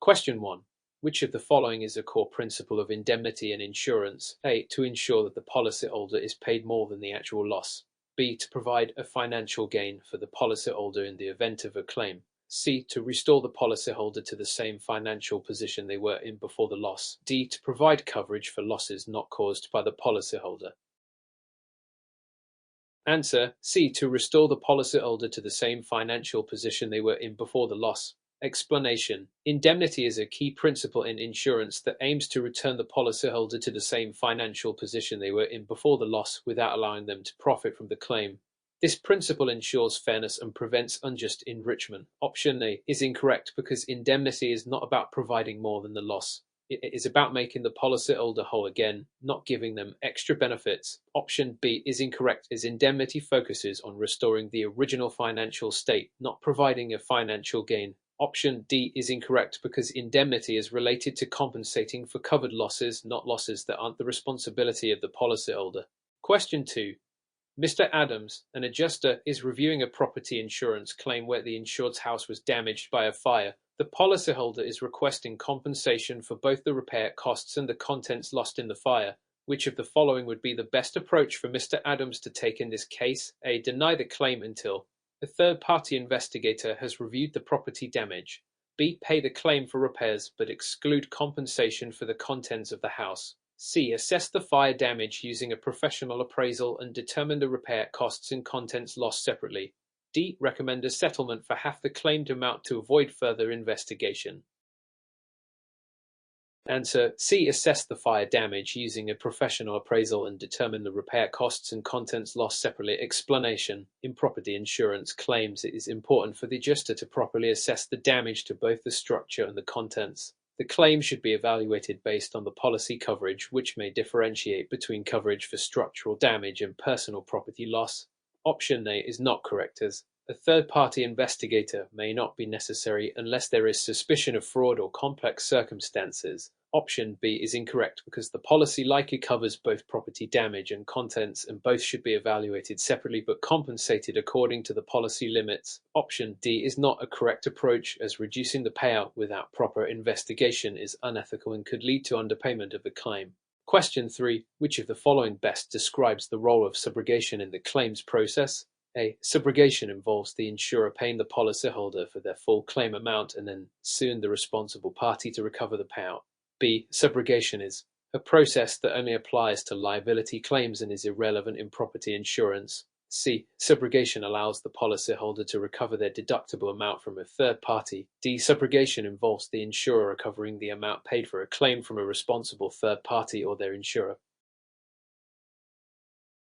Question 1. Which of the following is a core principle of indemnity and insurance? A. To ensure that the policyholder is paid more than the actual loss. B. To provide a financial gain for the policyholder in the event of a claim. C. To restore the policyholder to the same financial position they were in before the loss. D. To provide coverage for losses not caused by the policyholder. Answer: C. To restore the policyholder to the same financial position they were in before the loss. Explanation: indemnity is a key principle in insurance that aims to return the policyholder to the same financial position they were in before the loss without allowing them to profit from the claim. This principle ensures fairness and prevents unjust enrichment. Option A is incorrect because indemnity is not about providing more than the loss. It is about making the policyholder whole again, not giving them extra benefits. Option B is incorrect as indemnity focuses on restoring the original financial state, not providing a financial gain. Option D is incorrect because indemnity is related to compensating for covered losses, not losses that aren't the responsibility of the policyholder. Question 2. Mr. Adams, an adjuster, is reviewing a property insurance claim where the insured's house was damaged by a fire. The policyholder is requesting compensation for both the repair costs and the contents lost in the fire. Which of the following would be the best approach for Mr. Adams to take in this case? A. Deny the claim until a third-party investigator has reviewed the property damage. B. Pay the claim for repairs but exclude compensation for the contents of the house. C. Assess the fire damage using a professional appraisal and determine the repair costs and contents lost separately. D. Recommend a settlement for half the claimed amount to avoid further investigation. Answer: C. Assess the fire damage using a professional appraisal and determine the repair costs and contents lost separately. Explanation: in property insurance claims, it is important for the adjuster to properly assess the damage to both the structure and the contents. The claim should be evaluated based on the policy coverage, which may differentiate between coverage for structural damage and personal property loss. Option A is not correct as a third-party investigator may not be necessary unless there is suspicion of fraud or complex circumstances. Option B is incorrect because the policy likely covers both property damage and contents, and both should be evaluated separately but compensated according to the policy limits. Option D is not a correct approach as reducing the payout without proper investigation is unethical and could lead to underpayment of the claim. Question 3. Which of the following best describes the role of subrogation in the claims process? A. Subrogation involves the insurer paying the policyholder for their full claim amount and then suing the responsible party to recover the payout. B. Subrogation is a process that only applies to liability claims and is irrelevant in property insurance. C. Subrogation allows the policyholder to recover their deductible amount from a third party. D. Subrogation involves the insurer recovering the amount paid for a claim from a responsible third party or their insurer.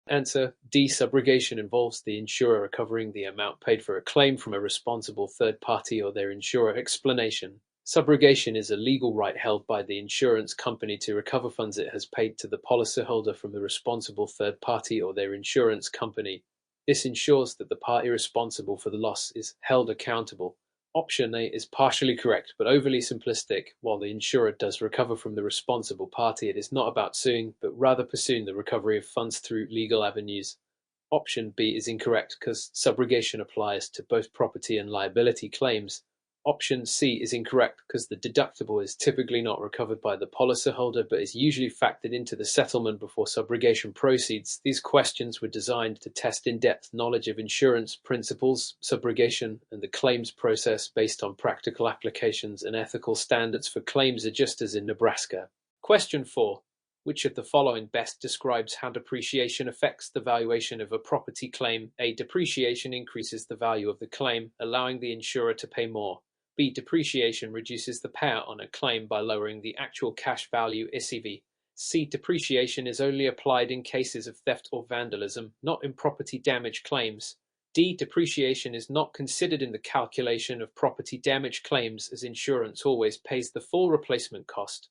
Answer: D. Subrogation involves the insurer recovering the amount paid for a claim from a responsible third party or their insurer. Explanation: subrogation is a legal right held by the insurance company to recover funds it has paid to the policyholder from the responsible third party or their insurance company. This ensures that the party responsible for the loss is held accountable. Option A is partially correct but overly simplistic. While the insurer does recover from the responsible party, it is not about suing, but rather pursuing the recovery of funds through legal avenues. Option B is incorrect because subrogation applies to both property and liability claims. Option C is incorrect because the deductible is typically not recovered by the policyholder but is usually factored into the settlement before subrogation proceeds. These questions were designed to test in-depth knowledge of insurance principles, subrogation, and the claims process based on practical applications and ethical standards for claims adjusters in Nebraska. Question 4. Which of the following best describes how depreciation affects the valuation of a property claim? A. Depreciation increases the value of the claim, allowing the insurer to pay more. B. Depreciation reduces the payout on a claim by lowering the actual cash value (SCV). C. Depreciation is only applied in cases of theft or vandalism, not in property damage claims. D. Depreciation is not considered in the calculation of property damage claims as insurance always pays the full replacement cost.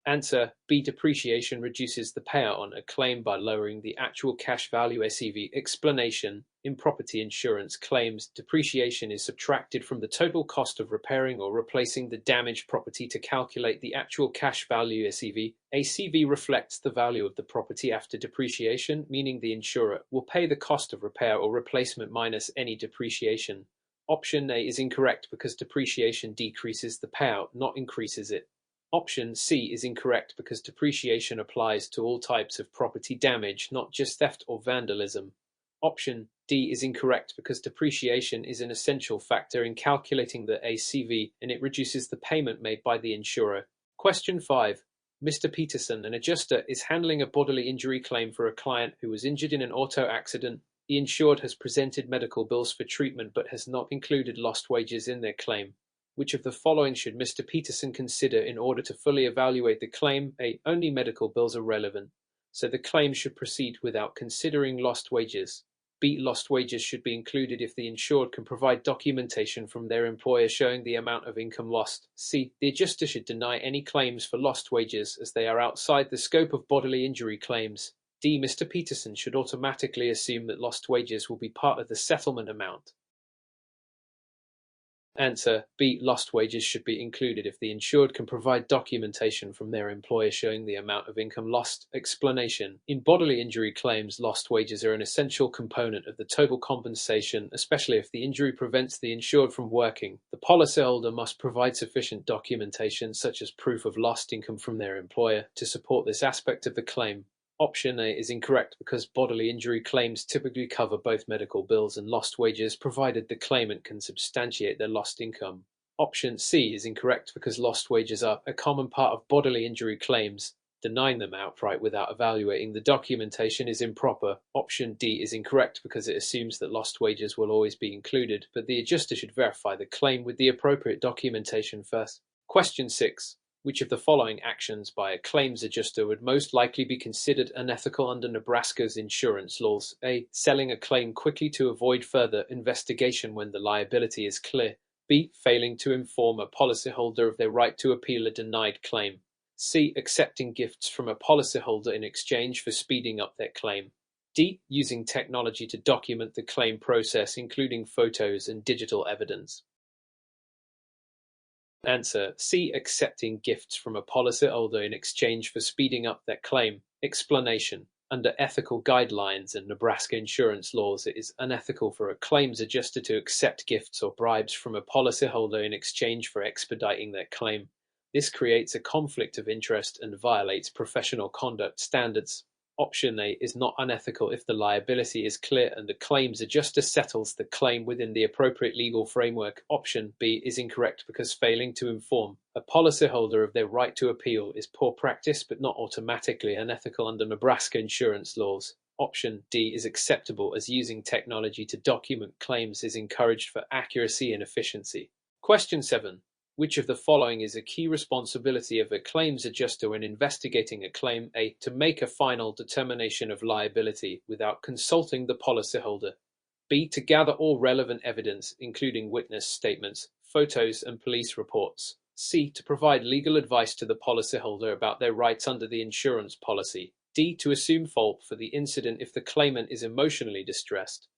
Answer: B. Depreciation reduces the payout on a claim by lowering the actual cash value (SCV). Explanation: in property insurance claims, depreciation is subtracted from the total cost of repairing or replacing the damaged property to calculate the actual cash value (SCV). ACV reflects the value of the property after depreciation, meaning the insurer will pay the cost of repair or replacement minus any depreciation. Option A is incorrect because depreciation decreases the payout, not increases it. Option C is incorrect because depreciation applies to all types of property damage, not just theft or vandalism. Option D is incorrect because depreciation is an essential factor in calculating the ACV and it reduces the payment made by the insurer. Question 5. Mr. Peterson, an adjuster, is handling a bodily injury claim for a client who was injured in an auto accident. The insured has presented medical bills for treatment but has not included lost wages in their claim. Which of the following should Mr. Peterson consider in order to fully evaluate the claim? A. Only medical bills are relevant, so the claim should proceed without considering lost wages. B. Lost wages should be included if the insured can provide documentation from their employer showing the amount of income lost. C. The adjuster should deny any claims for lost wages as they are outside the scope of bodily injury claims. D. Mr. Peterson should automatically assume that lost wages will be part of the settlement amount. Answer: B. Lost wages should be included if the insured can provide documentation from their employer showing the amount of income lost. Explanation: in bodily injury claims, lost wages are an essential component of the total compensation, especially if the injury prevents the insured from working. The policyholder must provide sufficient documentation, such as proof of lost income from their employer, to support this aspect of the claim. Option A is incorrect because bodily injury claims typically cover both medical bills and lost wages, provided the claimant can substantiate their lost income. Option C is incorrect because lost wages are a common part of bodily injury claims. Denying them outright without evaluating the documentation is improper. Option D is incorrect because it assumes that lost wages will always be included, but the adjuster should verify the claim with the appropriate documentation first. Question 6. Which of the following actions by a claims adjuster would most likely be considered unethical under Nebraska's insurance laws? A. Selling a claim quickly to avoid further investigation when the liability is clear. B. Failing to inform a policyholder of their right to appeal a denied claim. C. Accepting gifts from a policyholder in exchange for speeding up their claim. D. Using technology to document the claim process, including photos and digital evidence. Answer: C. Accepting gifts from a policyholder in exchange for speeding up their claim. Explanation: under ethical guidelines and Nebraska insurance laws, it is unethical for a claims adjuster to accept gifts or bribes from a policyholder in exchange for expediting their claim. This creates a conflict of interest and violates professional conduct standards. Option A is not unethical if the liability is clear and the claims adjuster settles the claim within the appropriate legal framework. Option B is incorrect because failing to inform a policyholder of their right to appeal is poor practice but not automatically unethical under Nebraska insurance laws. Option D is acceptable as using technology to document claims is encouraged for accuracy and efficiency. Question 7. Which of the following is a key responsibility of a claims adjuster when investigating a claim? A. To make a final determination of liability without consulting the policyholder. B. To gather all relevant evidence, including witness statements, photos, and police reports. C. To provide legal advice to the policyholder about their rights under the insurance policy. D. To assume fault for the incident if the claimant is emotionally distressed.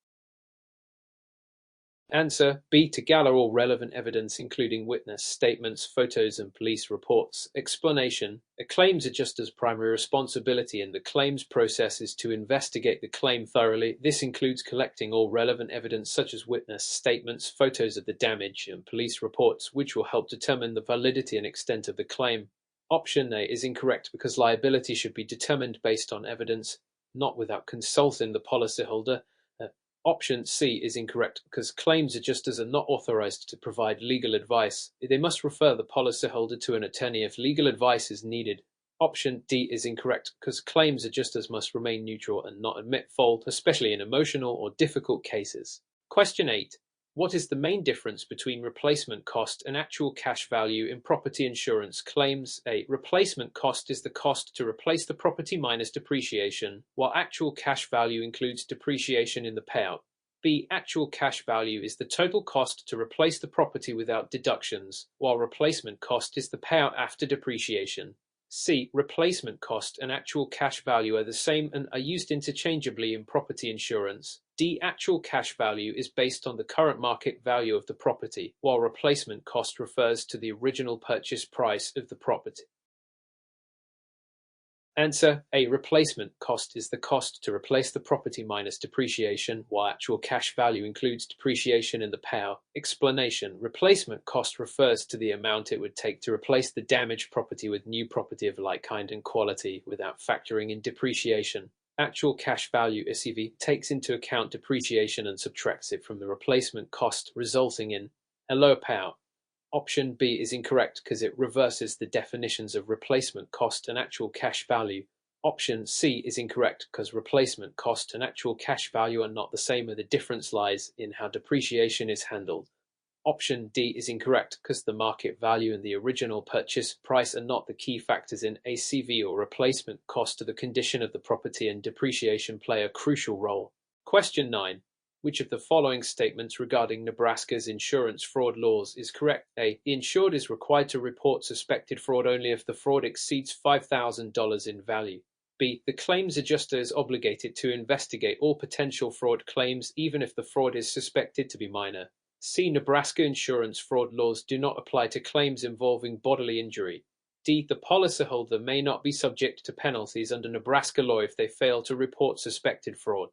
Answer: B. To gather all relevant evidence, including witness statements, photos, and police reports. Explanation: a claims adjuster's primary responsibility in the claims process is to investigate the claim thoroughly. This includes collecting all relevant evidence such as witness statements, photos of the damage, and police reports, which will help determine the validity and extent of the claim. Option A is incorrect because liability should be determined based on evidence, not without consulting the policyholder. Option C is incorrect because claims adjusters are not authorized to provide legal advice. They must refer the policyholder to an attorney if legal advice is needed. Option D is incorrect because claims adjusters must remain neutral and not admit fault, especially in emotional or difficult cases. Question 8. What is the main difference between replacement cost and actual cash value in property insurance claims? A. Replacement cost is the cost to replace the property minus depreciation, while actual cash value includes depreciation in the payout. B. Actual cash value is the total cost to replace the property without deductions, while replacement cost is the payout after depreciation. C. Replacement cost and actual cash value are the same and are used interchangeably in property insurance. D. Actual cash value is based on the current market value of the property, while replacement cost refers to the original purchase price of the property. Answer A. Replacement cost is the cost to replace the property minus depreciation, while actual cash value includes depreciation in the payout. Explanation: replacement cost refers to the amount it would take to replace the damaged property with new property of like kind and quality without factoring in depreciation. Actual cash value (ACV) takes into account depreciation and subtracts it from the replacement cost, resulting in a lower payout. Option B is incorrect because it reverses the definitions of replacement cost and actual cash value. Option C is incorrect because replacement cost and actual cash value are not the same, and the difference lies in how depreciation is handled. Option D is incorrect because the market value and the original purchase price are not the key factors in ACV or replacement cost. The condition of the property and depreciation play a crucial role. Question 9. Which of the following statements regarding Nebraska's insurance fraud laws is correct? A. The insured is required to report suspected fraud only if the fraud exceeds $5,000 in value. B. The claims adjuster is obligated to investigate all potential fraud claims even if the fraud is suspected to be minor. C. Nebraska insurance fraud laws do not apply to claims involving bodily injury. D. The policyholder may not be subject to penalties under Nebraska law if they fail to report suspected fraud.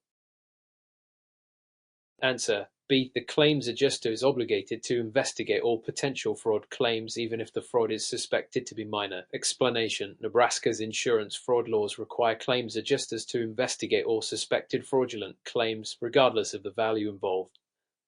Answer B. The claims adjuster is obligated to investigate all potential fraud claims even if the fraud is suspected to be minor. Explanation: Nebraska's insurance fraud laws require claims adjusters to investigate all suspected fraudulent claims regardless of the value involved.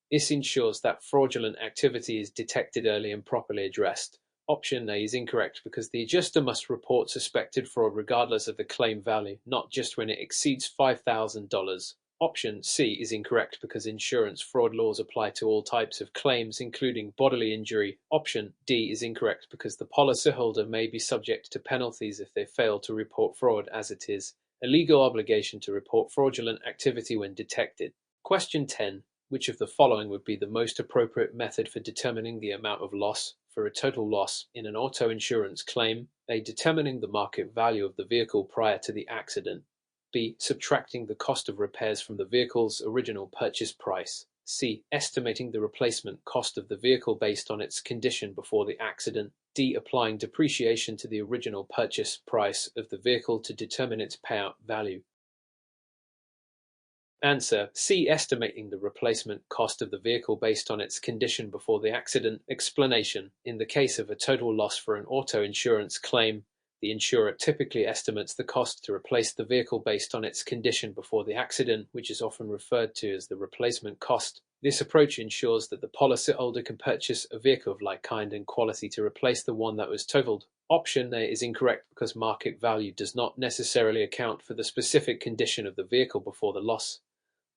This ensures that fraudulent activity is detected early and properly addressed. Option A is incorrect because the adjuster must report suspected fraud regardless of the claim value, not just when it exceeds $5,000. Option C is incorrect because insurance fraud laws apply to all types of claims, including bodily injury. Option D is incorrect because the policyholder may be subject to penalties if they fail to report fraud, as it is a legal obligation to report fraudulent activity when detected. Question 10. Which of the following would be the most appropriate method for determining the amount of loss for a total loss in an auto insurance claim? A. Determining the market value of the vehicle prior to the accident. B. Subtracting the cost of repairs from the vehicle's original purchase price. C. Estimating the replacement cost of the vehicle based on its condition before the accident. D. Applying depreciation to the original purchase price of the vehicle to determine its payout value. Answer C. Estimating the replacement cost of the vehicle based on its condition before the accident. Explanation: in the case of a total loss for an auto insurance claim, the insurer typically estimates the cost to replace the vehicle based on its condition before the accident, which is often referred to as the replacement cost. This approach ensures that the policyholder can purchase a vehicle of like kind and quality to replace the one that was totaled. Option A is incorrect because market value does not necessarily account for the specific condition of the vehicle before the loss.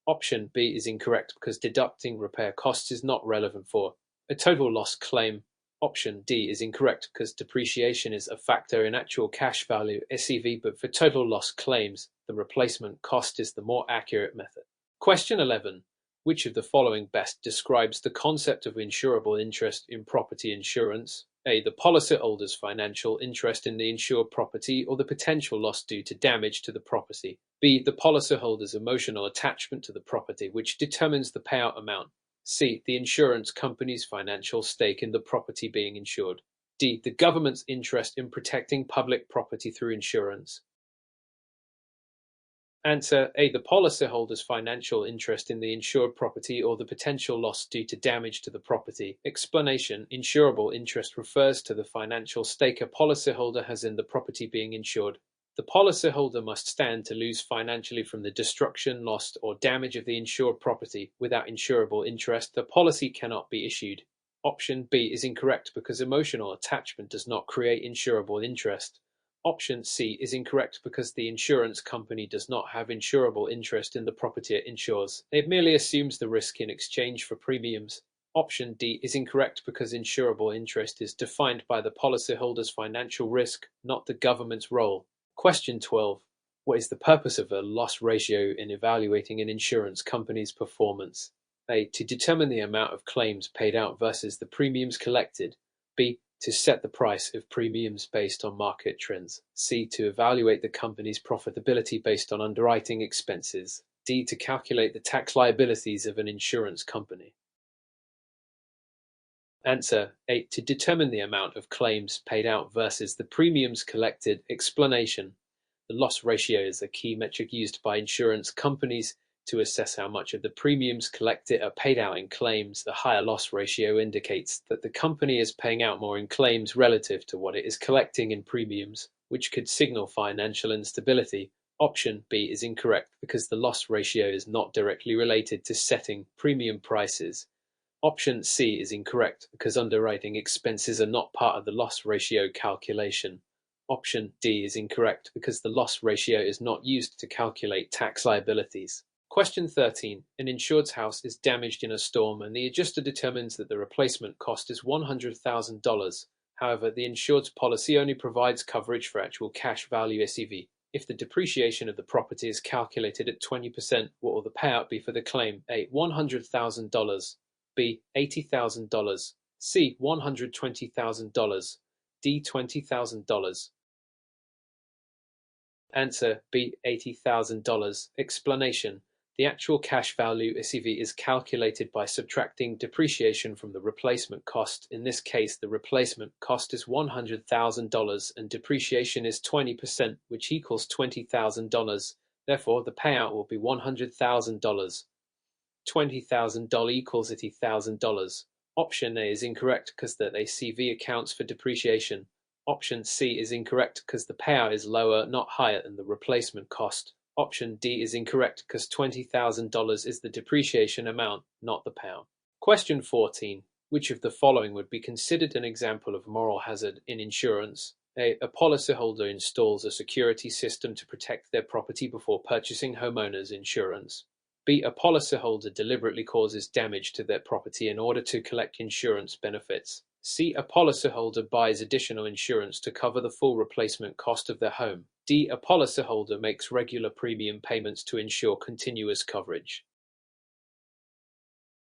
Option B is incorrect because deducting repair costs is not relevant for a total loss claim. Option D is incorrect because depreciation is a factor in actual cash value (SCV), but for total loss claims, the replacement cost is the more accurate method. Question 11. Which of the following best describes the concept of insurable interest in property insurance? A. The policyholder's financial interest in the insured property or the potential loss due to damage to the property. B. The policyholder's emotional attachment to the property, which determines the payout amount. C. The insurance company's financial stake in the property being insured. D. The government's interest in protecting public property through insurance. Answer A. The policyholder's financial interest in the insured property or the potential loss due to damage to the property. Explanation: insurable interest refers to the financial stake a policyholder has in the property being insured. The policyholder must stand to lose financially from the destruction, loss, or damage of the insured property. Without insurable interest, the policy cannot be issued. Option B is incorrect because emotional attachment does not create insurable interest. Option C is incorrect because the insurance company does not have insurable interest in the property it insures. It merely assumes the risk in exchange for premiums. Option D is incorrect because insurable interest is defined by the policyholder's financial risk, not the government's role. Question 12. What is the purpose of a loss ratio in evaluating an insurance company's performance? A. To determine the amount of claims paid out versus the premiums collected. B. To set the price of premiums based on market trends. C. To evaluate the company's profitability based on underwriting expenses. D. To calculate the tax liabilities of an insurance company. Answer A. To determine the amount of claims paid out versus the premiums collected. Explanation: The loss ratio is a key metric used by insurance companies to assess how much of the premiums collected are paid out in claims. The higher loss ratio indicates that the company is paying out more in claims relative to what it is collecting in premiums, which could signal financial instability. Option B is incorrect because the loss ratio is not directly related to setting premium prices. Option C is incorrect because underwriting expenses are not part of the loss ratio calculation. Option D is incorrect because the loss ratio is not used to calculate tax liabilities. Question 13. An insured's house is damaged in a storm and the adjuster determines that the replacement cost is $100,000. However, the insured's policy only provides coverage for actual cash value SEV. If the depreciation of the property is calculated at 20%, what will the payout be for the claim? A. $100,000. B. $80,000. C. $120,000. D. $20,000. Answer B. $80,000. Explanation. The actual cash value SEV is calculated by subtracting depreciation from the replacement cost. In this case, the replacement cost is $100,000 and depreciation is 20%, which equals $20,000. Therefore, the payout will be $100,000. $20,000 equals $80,000. Option A is incorrect because the ACV accounts for depreciation. Option C is incorrect because the payout is lower, not higher than the replacement cost. Option D is incorrect because $20,000 is the depreciation amount, not the payout. Question 14. Which of the following would be considered an example of moral hazard in insurance? A. A policyholder installs a security system to protect their property before purchasing homeowners insurance. B. A policyholder deliberately causes damage to their property in order to collect insurance benefits. C. A policyholder buys additional insurance to cover the full replacement cost of their home. D. A policyholder makes regular premium payments to ensure continuous coverage.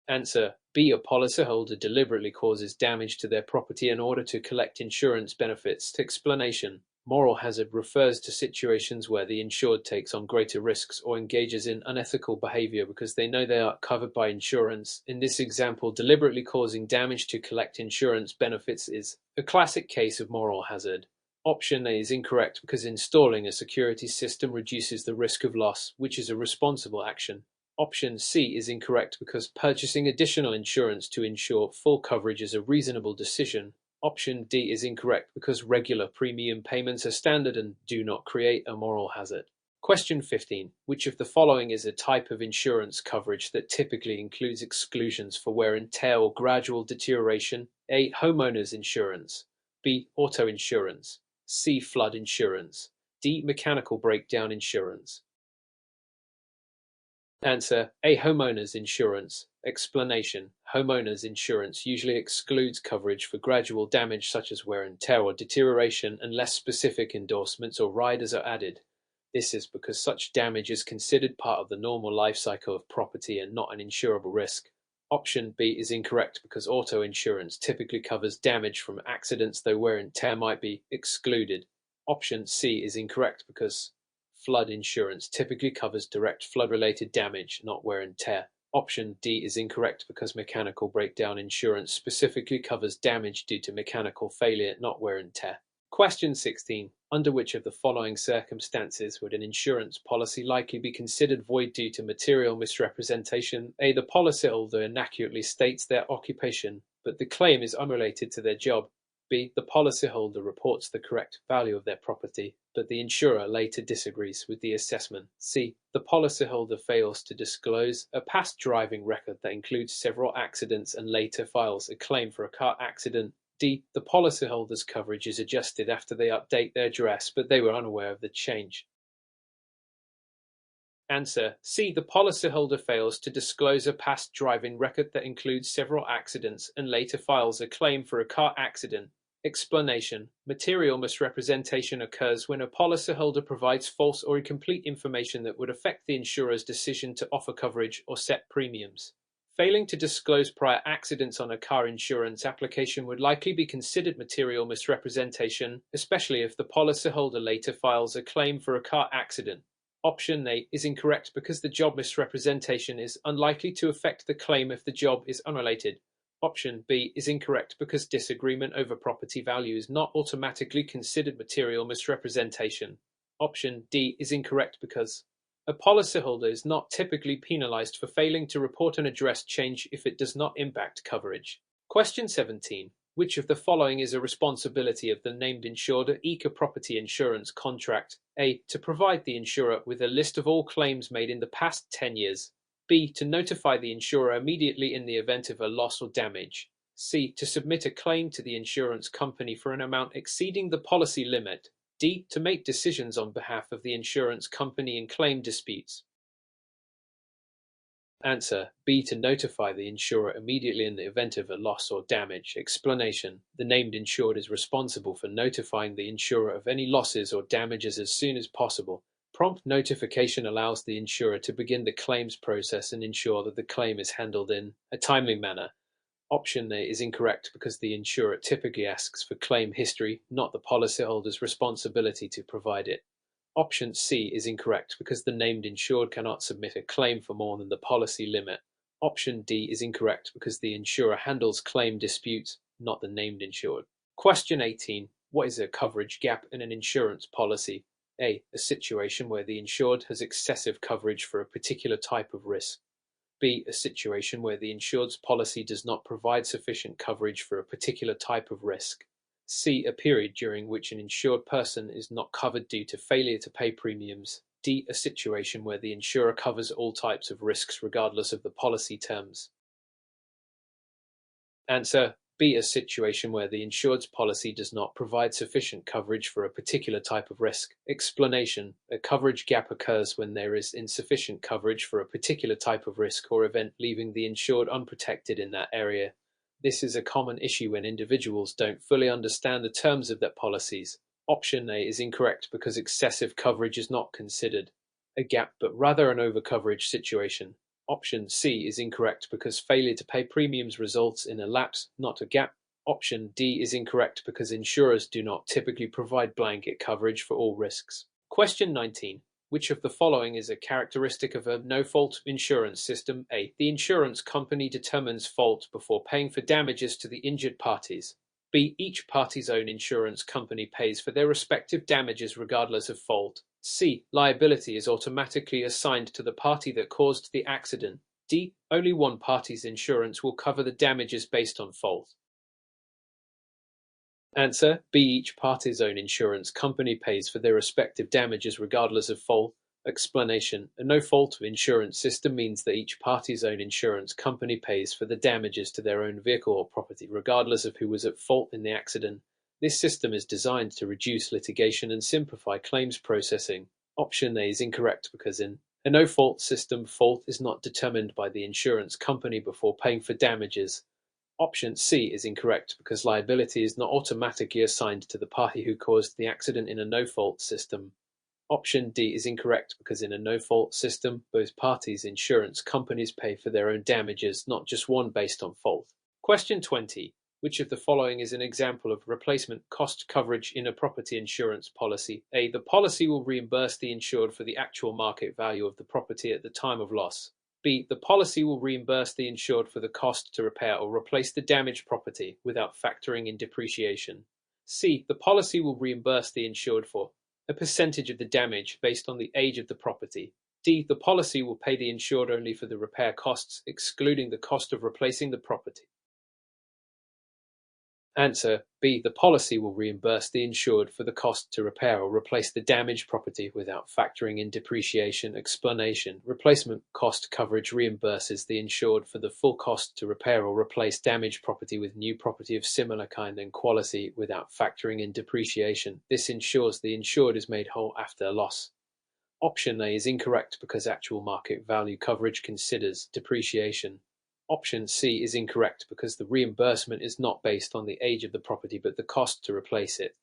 Answer B. A policyholder deliberately causes damage to their property in order to collect insurance benefits. Explanation. Moral hazard refers to situations where the insured takes on greater risks or engages in unethical behavior because they know they are covered by insurance. In this example, deliberately causing damage to collect insurance benefits is a classic case of moral hazard. Option A is incorrect because installing a security system reduces the risk of loss, which is a responsible action. Option C is incorrect because purchasing additional insurance to ensure full coverage is a reasonable decision. Option D is incorrect because regular premium payments are standard and do not create a moral hazard. Question 15. Which of the following is a type of insurance coverage that typically includes exclusions for wear and tear or gradual deterioration? A. Homeowners insurance. B. Auto insurance. C. Flood insurance. D. Mechanical breakdown insurance. Answer A. Homeowners insurance. Explanation. Homeowners insurance usually excludes coverage for gradual damage such as wear and tear or deterioration unless specific endorsements or riders are added. This is because such damage is considered part of the normal life cycle of property and not an insurable risk. Option B is incorrect because auto insurance typically covers damage from accidents, though wear and tear might be excluded. Option C is incorrect because flood insurance typically covers direct flood-related damage, not wear and tear. Option D is incorrect because mechanical breakdown insurance specifically covers damage due to mechanical failure, not wear and tear. Question 16. Under which of the following circumstances would an insurance policy likely be considered void due to material misrepresentation? A. The policyholder inaccurately states their occupation, but the claim is unrelated to their job. B. The policyholder reports the correct value of their property, but the insurer later disagrees with the assessment. C. The policyholder fails to disclose a past driving record that includes several accidents and later files a claim for a car accident. D. The policyholder's coverage is adjusted after they update their address, but they were unaware of the change. Answer C. The policyholder fails to disclose a past driving record that includes several accidents and later files a claim for a car accident. Explanation. Material misrepresentation occurs when a policyholder provides false or incomplete information that would affect the insurer's decision to offer coverage or set premiums. Failing to disclose prior accidents on a car insurance application would likely be considered material misrepresentation, especially if the policyholder later files a claim for a car accident. Option A is incorrect because the job misrepresentation is unlikely to affect the claim if the job is unrelated. Option B is incorrect because disagreement over property value is not automatically considered material misrepresentation. Option D is incorrect because a policyholder is not typically penalized for failing to report an address change if it does not impact coverage. Question 17. Which of the following is a responsibility of the named insured ECA property insurance contract? A. To provide the insurer with a list of all claims made in the past 10 years. B. To notify the insurer immediately in the event of a loss or damage. C. To submit a claim to the insurance company for an amount exceeding the policy limit. D. To make decisions on behalf of the insurance company in claim disputes. Answer: B. To notify the insurer immediately in the event of a loss or damage. Explanation: the named insured is responsible for notifying the insurer of any losses or damages as soon as possible. Prompt notification allows the insurer to begin the claims process and ensure that the claim is handled in a timely manner. Option A is incorrect because the insurer typically asks for claim history, not the policyholder's responsibility to provide it. Option C is incorrect because the named insured cannot submit a claim for more than the policy limit. Option D is incorrect because the insurer handles claim disputes, not the named insured. Question 18. What is a coverage gap in an insurance policy? A. A situation where the insured has excessive coverage for a particular type of risk. B. A situation where the insured's policy does not provide sufficient coverage for a particular type of risk. C. A period during which an insured person is not covered due to failure to pay premiums. D. A situation where the insurer covers all types of risks regardless of the policy terms. Answer: B. A situation where the insured's policy does not provide sufficient coverage for a particular type of risk. Explanation: a coverage gap occurs when there is insufficient coverage for a particular type of risk or event, leaving the insured unprotected in that area. This is a common issue when individuals don't fully understand the terms of their policies. Option A is incorrect because excessive coverage is not considered a gap but rather an overcoverage situation. Option C is incorrect because failure to pay premiums results in a lapse, not a gap. Option D is incorrect because insurers do not typically provide blanket coverage for all risks. Question 19. Which of the following is a characteristic of a no-fault insurance system? A. The insurance company determines fault before paying for damages to the injured parties. B. Each party's own insurance company pays for their respective damages regardless of fault. C. Liability is automatically assigned to the party that caused the accident. D. Only one party's insurance will cover the damages based on fault. Answer: B. Each party's own insurance company pays for their respective damages regardless of fault. Explanation: a no-fault insurance system means that each party's own insurance company pays for the damages to their own vehicle or property regardless of who was at fault in the accident. This system is designed to reduce litigation and simplify claims processing. Option A is incorrect because in a no-fault system, fault is not determined by the insurance company before paying for damages. Option C is incorrect because liability is not automatically assigned to the party who caused the accident in a no-fault system. Option D is incorrect because in a no-fault system, both parties' insurance companies pay for their own damages, not just one based on fault. Question 20. Which of the following is an example of replacement cost coverage in a property insurance policy? A. The policy will reimburse the insured for the actual market value of the property at the time of loss. B. The policy will reimburse the insured for the cost to repair or replace the damaged property without factoring in depreciation. C. The policy will reimburse the insured for a percentage of the damage based on the age of the property. D. The policy will pay the insured only for the repair costs, excluding the cost of replacing the property. Answer: B. The policy will reimburse the insured for the cost to repair or replace the damaged property without factoring in depreciation. Explanation: replacement cost coverage reimburses the insured for the full cost to repair or replace damaged property with new property of similar kind and quality without factoring in depreciation. This ensures the insured is made whole after a loss. Option A is incorrect because actual market value coverage considers depreciation. Option C is incorrect because the reimbursement is not based on the age of the property but the cost to replace it.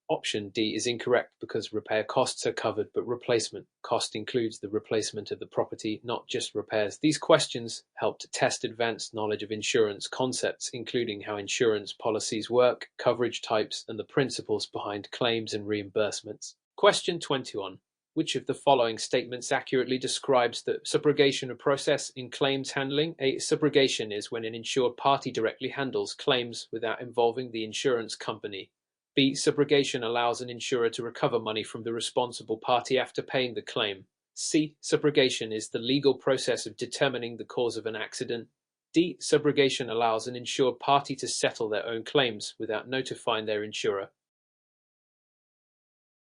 Option D is incorrect because repair costs are covered but replacement cost includes the replacement of the property, not just repairs. These questions help to test advanced knowledge of insurance concepts, including how insurance policies work, coverage types, and the principles behind claims and reimbursements. Question 21. Which of the following statements accurately describes the subrogation process in claims handling? A. Subrogation is when an insured party directly handles claims without involving the insurance company. B. Subrogation allows an insurer to recover money from the responsible party after paying the claim. C. Subrogation is the legal process of determining the cause of an accident. D. Subrogation allows an insured party to settle their own claims without notifying their insurer.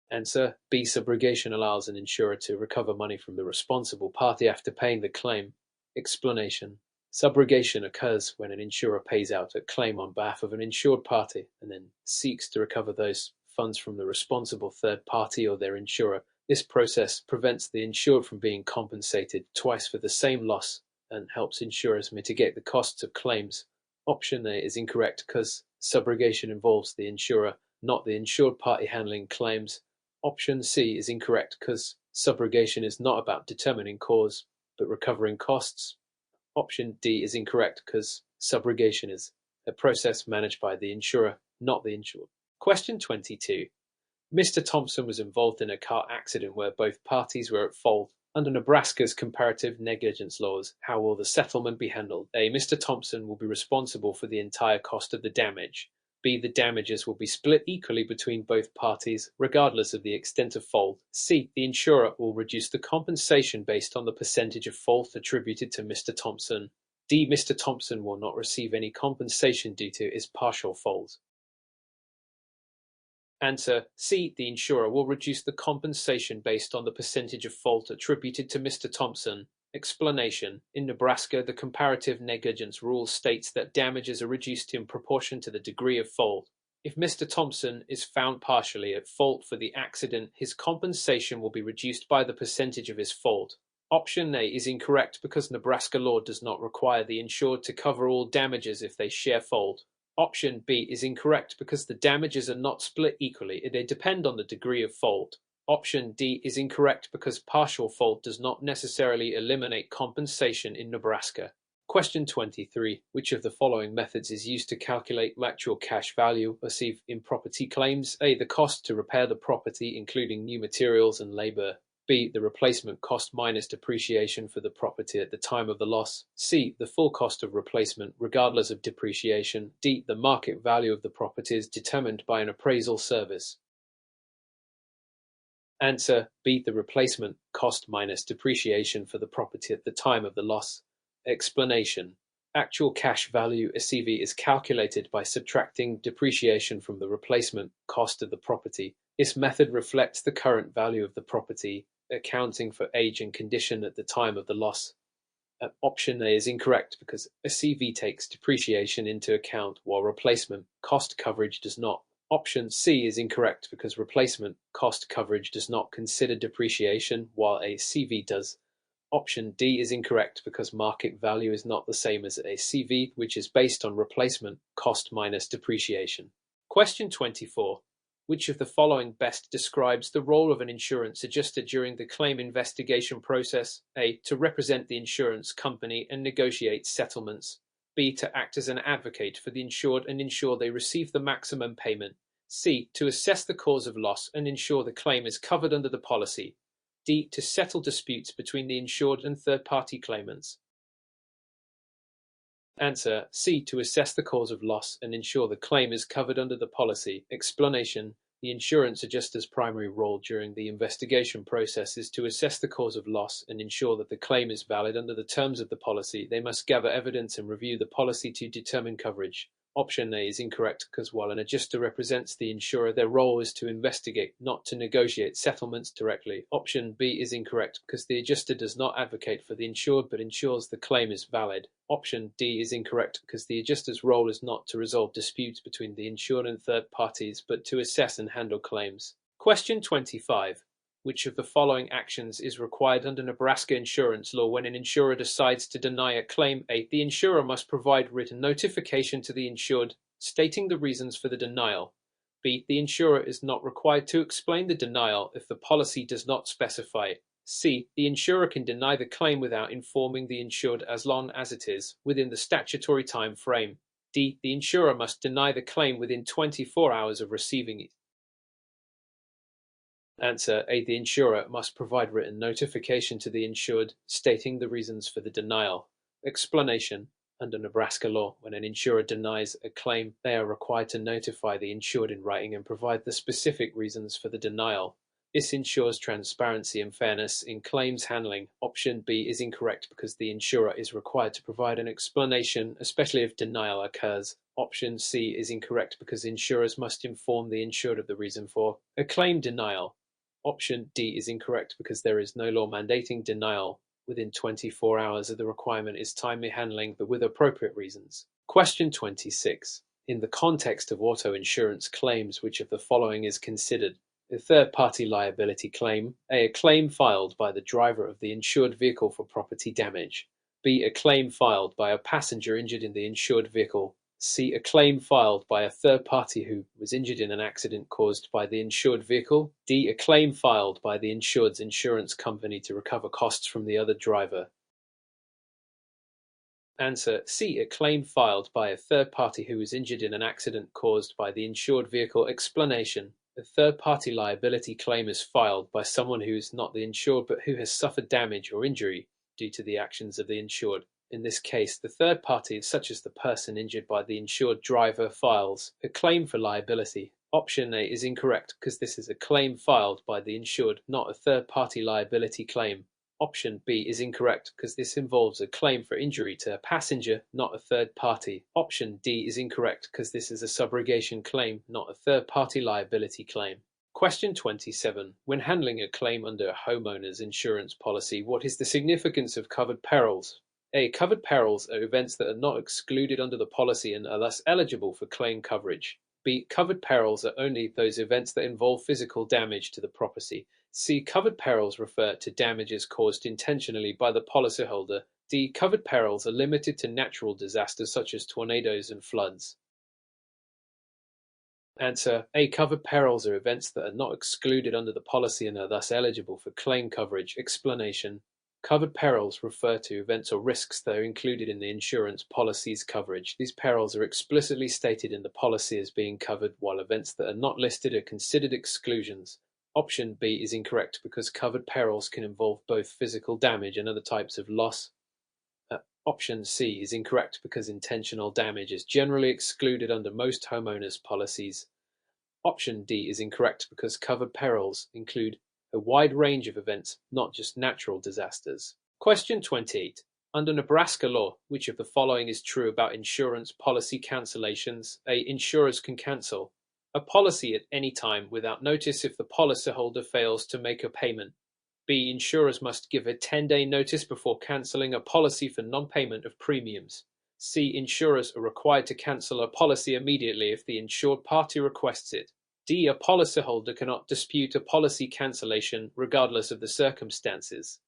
Answer: B. Subrogation allows an insurer to recover money from the responsible party after paying the claim. Explanation: subrogation occurs when an insurer pays out a claim on behalf of an insured party and then seeks to recover those funds from the responsible third party or their insurer. This process prevents the insured from being compensated twice for the same loss and helps insurers mitigate the costs of claims. Option A is incorrect because subrogation involves the insurer, not the insured party handling claims. Option C is incorrect because subrogation is not about determining cause, but recovering costs. Option D is incorrect because subrogation is a process managed by the insurer, not the insured. Question 22. Mr. Thompson was involved in a car accident where both parties were at fault. Under Nebraska's comparative negligence laws, how will the settlement be handled? A. Mr. Thompson will be responsible for the entire cost of the damage. B. The damages will be split equally between both parties, regardless of the extent of fault. C. The insurer will reduce the compensation based on the percentage of fault attributed to Mr. Thompson. D. Mr. Thompson will not receive any compensation due to his partial fault. Answer: C. The insurer will reduce the compensation based on the percentage of fault attributed to Mr. Thompson. Explanation: in Nebraska, the comparative negligence rule states that damages are reduced in proportion to the degree of fault. If Mr. Thompson is found partially at fault for the accident, his compensation will be reduced by the percentage of his fault. Option A is incorrect because Nebraska law does not require the insured to cover all damages if they share fault. Option B is incorrect because the damages are not split equally, they depend on the degree of fault. Option D is incorrect because partial fault does not necessarily eliminate compensation in Nebraska. Question 23. Which of the following methods is used to calculate actual cash value received in property claims? A. The cost to repair the property, including new materials and labor. B. The replacement cost minus depreciation for the property at the time of the loss. C. The full cost of replacement regardless of depreciation. D. The market value of the property is determined by an appraisal service. Answer: B. The replacement cost minus depreciation for the property at the time of the loss. Explanation: actual cash value (ACV) is calculated by subtracting depreciation from the replacement cost of the property. This method reflects the current value of the property, accounting for age and condition at the time of the loss. Option A is incorrect because ACV takes depreciation into account while replacement cost coverage does not. Option C is incorrect because replacement cost coverage does not consider depreciation while ACV does. Option D is incorrect because market value is not the same as ACV, which is based on replacement cost minus depreciation. Question 24. Which of the following best describes the role of an insurance adjuster during the claim investigation process? A. To represent the insurance company and negotiate settlements. B. To act as an advocate for the insured and ensure they receive the maximum payment. C. To assess the cause of loss and ensure the claim is covered under the policy. D. To settle disputes between the insured and third-party claimants. Answer: C. To assess the cause of loss and ensure the claim is covered under the policy. Explanation: the insurance adjuster's primary role during the investigation process is to assess the cause of loss and ensure that the claim is valid under the terms of the policy. They must gather evidence and review the policy to determine coverage. Option A is incorrect because while an adjuster represents the insurer, their role is to investigate, not to negotiate settlements directly. Option B is incorrect because the adjuster does not advocate for the insured but ensures the claim is valid. Option D is incorrect because the adjuster's role is not to resolve disputes between the insured and third parties but to assess and handle claims. Question 25. Which of the following actions is required under Nebraska insurance law when an insurer decides to deny a claim? A. The insurer must provide written notification to the insured stating the reasons for the denial. B. The insurer is not required to explain the denial if the policy does not specify. C. The insurer can deny the claim without informing the insured as long as it is within the statutory time frame. D. The insurer must deny the claim within 24 hours of receiving it. Answer: A. The insurer must provide written notification to the insured stating the reasons for the denial. Explanation: Under Nebraska law, when an insurer denies a claim, they are required to notify the insured in writing and provide the specific reasons for the denial. This ensures transparency and fairness in claims handling. Option B is incorrect because the insurer is required to provide an explanation, especially if denial occurs. Option C is incorrect because insurers must inform the insured of the reason for a claim denial. Option D is incorrect because there is no law mandating denial within 24 hours of the requirement is timely handling, but with appropriate reasons. Question 26. In the context of auto insurance claims, which of the following is considered? A third-party liability claim. A claim filed by the driver of the insured vehicle for property damage. B. A claim filed by a passenger injured in the insured vehicle. C. A claim filed by a third party who was injured in an accident caused by the insured vehicle. D. A claim filed by the insured's insurance company to recover costs from the other driver. Answer C. A claim filed by a third party who was injured in an accident caused by the insured vehicle. Explanation. A third-party liability claim is filed by someone who is not the insured but who has suffered damage or injury due to the actions of the insured. In this case, the third party, such as the person injured by the insured driver, files a claim for liability. Option A is incorrect because this is a claim filed by the insured, not a third-party liability claim. Option B is incorrect because this involves a claim for injury to a passenger, not a third party. Option D is incorrect because this is a subrogation claim, not a third-party liability claim. Question 27. When handling a claim under a homeowner's insurance policy, what is the significance of covered perils? A. Covered perils are events that are not excluded under the policy and are thus eligible for claim coverage. B. Covered perils are only those events that involve physical damage to the property. C. Covered perils refer to damages caused intentionally by the policyholder. D. Covered perils are limited to natural disasters such as tornadoes and floods. Answer A. Covered perils are events that are not excluded under the policy and are thus eligible for claim coverage. Explanation. Covered perils refer to events or risks that are included in the insurance policy's coverage. These perils are explicitly stated in the policy as being covered, while events that are not listed are considered exclusions. Option B is incorrect because covered perils can involve both physical damage and other types of loss. Option C is incorrect because intentional damage is generally excluded under most homeowners' policies. Option D is incorrect because covered perils include a wide range of events, not just natural disasters. Question 28. Under Nebraska law, which of the following is true about insurance policy cancellations? A. Insurers can cancel a policy at any time without notice if the policyholder fails to make a payment. B. Insurers must give a 10-day notice before cancelling a policy for non-payment of premiums. C. Insurers are required to cancel a policy immediately if the insured party requests it. D. A policyholder cannot dispute a policy cancellation regardless of the circumstances.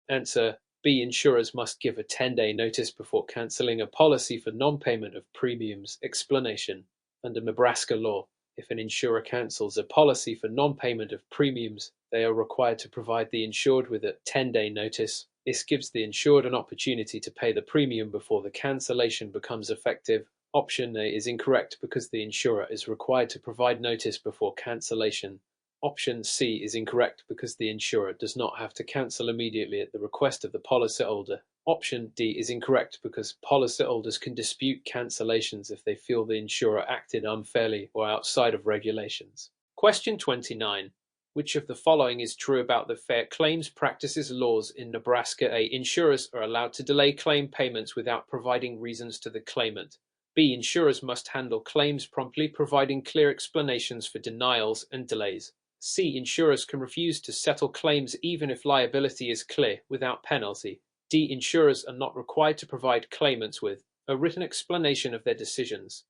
Answer B. Insurers must give a 10-day notice before cancelling a policy for non-payment of premiums. Explanation. Under Nebraska law, if an insurer cancels a policy for non-payment of premiums, they are required to provide the insured with a 10-day notice. This gives the insured an opportunity to pay the premium before the cancellation becomes effective. Option A is incorrect because the insurer is required to provide notice before cancellation. Option C is incorrect because the insurer does not have to cancel immediately at the request of the policyholder. Option D is incorrect because policyholders can dispute cancellations if they feel the insurer acted unfairly or outside of regulations. Question 29. Which of the following is true about the Fair Claims Practices laws in Nebraska? A. Insurers are allowed to delay claim payments without providing reasons to the claimant. B. Insurers must handle claims promptly, providing clear explanations for denials and delays. C. Insurers can refuse to settle claims even if liability is clear, without penalty. D. Insurers are not required to provide claimants with a written explanation of their decisions.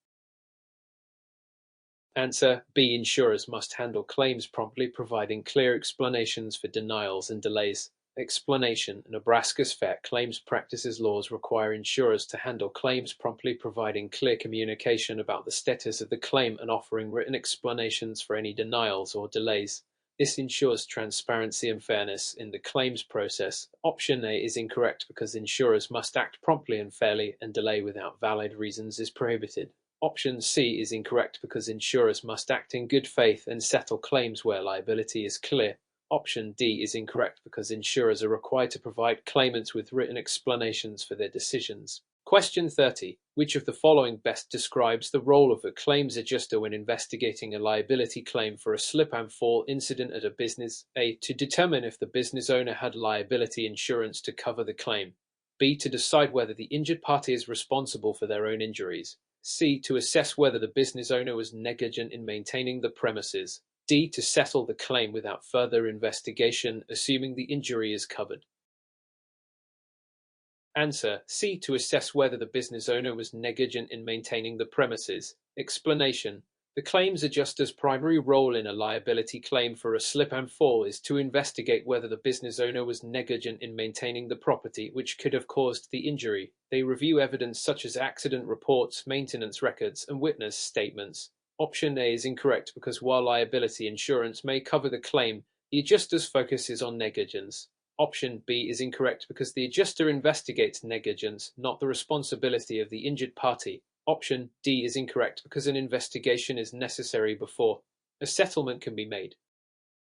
Answer B. Insurers must handle claims promptly, providing clear explanations for denials and delays. Explanation. Nebraska's Fair Claims Practices laws require insurers to handle claims promptly, providing clear communication about the status of the claim and offering written explanations for any denials or delays. This ensures transparency and fairness in the claims process. Option A is incorrect because insurers must act promptly and fairly, and delay without valid reasons is prohibited. Option C is incorrect because insurers must act in good faith and settle claims where liability is clear. Option D is incorrect because insurers are required to provide claimants with written explanations for their decisions. Question 30. Which of the following best describes the role of a claims adjuster when investigating a liability claim for a slip and fall incident at a business? A. To determine if the business owner had liability insurance to cover the claim. B. To decide whether the injured party is responsible for their own injuries. C. To assess whether the business owner was negligent in maintaining the premises. D. To settle the claim without further investigation, assuming the injury is covered. Answer: C. To assess whether the business owner was negligent in maintaining the premises. Explanation: the claims adjuster's primary role in a liability claim for a slip and fall is to investigate whether the business owner was negligent in maintaining the property which could have caused the injury. They review evidence such as accident reports, maintenance records, and witness statements. Option A is incorrect because while liability insurance may cover the claim, the adjuster's focus is on negligence. Option B is incorrect because the adjuster investigates negligence, not the responsibility of the injured party. Option D is incorrect because an investigation is necessary before a settlement can be made.